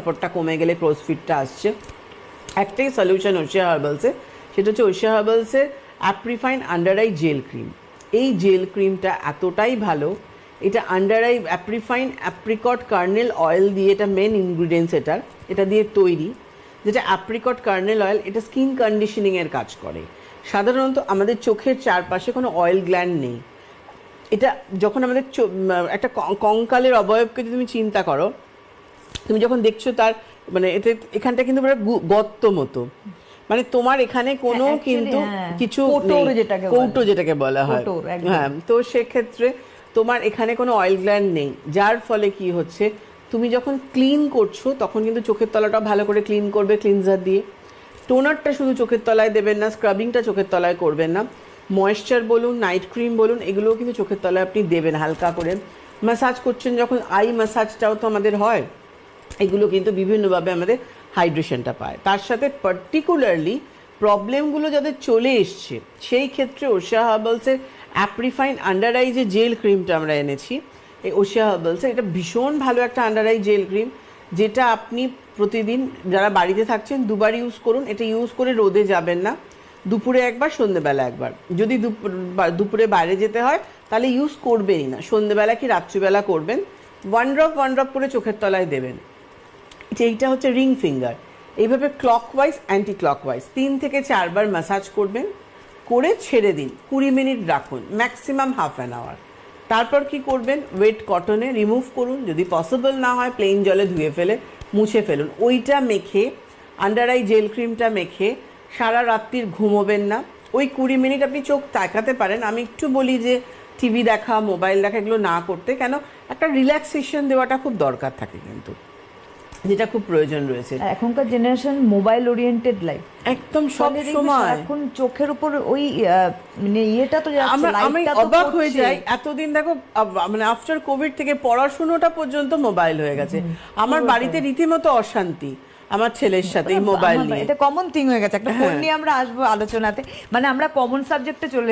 ব্যাপারটা কমে গেলে ক্রোজ ফিটটা আসছে। একটাই সলিউশন ওশিয়া হার্বালসে, সেটা হচ্ছে ওশিয়া হার্বালসের Aprifine under eye gel cream. এই জেল ক্রিমটা এতটাই ভালো, এটা under eye Aprifine apricot kernel oil দিয়ে, এটা মেন ইনগ্রিডিয়েন্টস এটা দিয়ে তৈরি, যেটা অ্যাপ্রিকট কার্নেল অয়েল, এটা স্কিন কন্ডিশনিংয়ের কাজ করে। সাধারণত আমাদের চোখের চারপাশে কোনো অয়েল গ্ল্যান্ড নেই। এটা যখন আমাদের একটা কঙ্কালের অবয়বকে যদি তুমি চিন্তা করো, তুমি যখন দেখছো তার মানে এতে এখানটা কিন্তু পুরো গর্ত মতো, মানে তোমার এখানে কোনো কিন্তু কিছু কৌটো যেটাকে বলা হয়, হ্যাঁ। তো সেক্ষেত্রে তোমার এখানে কোনো অয়েল গ্ল্যান্ড নেই, যার ফলে কি হচ্ছে, তুমি যখন ক্লিন করছো তখন কিন্তু চোখের তলাটা ভালো করে ক্লিন করবে ক্লিনজার দিয়ে। টোনারটা শুধু চোখের তলায় দেবেন না, স্ক্রাবিংটা চোখের তলায় করবেন না, ময়েশ্চার বলুন, নাইট ক্রিম বলুন, এগুলোও কিন্তু চোখের তলায় আপনি দেবেন হালকা করে। ম্যাসাজ করছেন যখন, আই ম্যাসাজটাও তো আমাদের হয়, এগুলো কিন্তু বিভিন্নভাবে আমাদের হাইড্রেশনটা পায়। তার সাথে পার্টিকুলারলি প্রবলেমগুলো যাদের চলে এসছে সেই ক্ষেত্রে ওশিয়া হার্বালসের অ্যাপ্রিফাইন আন্ডার আই যে জেল ক্রিমটা আমরা এনেছি, এই ওশিয়া হার্বালসের, এটা ভীষণ ভালো একটা আন্ডার আই জেল ক্রিম, যেটা আপনি প্রতিদিন যারা বাড়িতে থাকছেন দুবার ইউজ করুন। এটা ইউজ করে রোদে যাবেন না, দুপুরে একবার, সন্ধ্যেবেলা একবার। যদি দুপুরে বাইরে যেতে হয় তাহলে ইউজ করবেনই না, সন্ধ্যেবেলা কি রাত্রিবেলা করবেন, ওয়ান ড্রপ করে চোখের তলায় দেবেন। এইটা হচ্ছে রিং ফিঙ্গার। এইভাবে ক্লকওয়াইজ অ্যান্টি ক্লকওয়াইজ 3 থেকে 4 বার ম্যাসাজ করবেন, করে ছেড়ে দিন, 20 মিনিট রাখুন, ম্যাক্সিমাম হাফ অ্যান আওয়ার। তারপর কি করবেন, ওয়েট কটনে রিমুভ করুন, যদি পসিবল না হয় প্লেন জলে ধুয়ে ফেলে মুছে ফেলুন। ওইটা মেখে, আন্ডার আই জেল ক্রিমটা মেখে সারা রাত্রির ঘুমোবেন না। ওই 20 মিনিট আপনি চোখ তাকাতে পারেন। আমি একটু বলি যে টিভি দেখা, মোবাইল দেখা এগুলো না করতে, কেন একটা রিল্যাক্সেশন দেওয়াটা খুব দরকার থাকে কিন্তু, যেটা খুব প্রয়োজন রয়েছে। এখনকার জেনারেশন মোবাইল ওরিয়েন্টেড লাইফ, একদম সব সময় এখন চোখের উপর ওই মানে ইয়েটা তো আমি অবাক হয়ে যাই। এতদিন দেখো মানে আফটার কোভিড থেকে পড়াশুনোটা পর্যন্ত মোবাইল হয়ে গেছে। আমার বাড়িতে রীতিমতো অশান্তি আমার ছেলের সাথে মোবাইল নিয়ে। এটা কমন থিং হয়ে গেছে। একটা ফোন নিয়ে আমরা আসবো আলোচনাতে, মানে আমরা কমন সাবজেক্টে চলে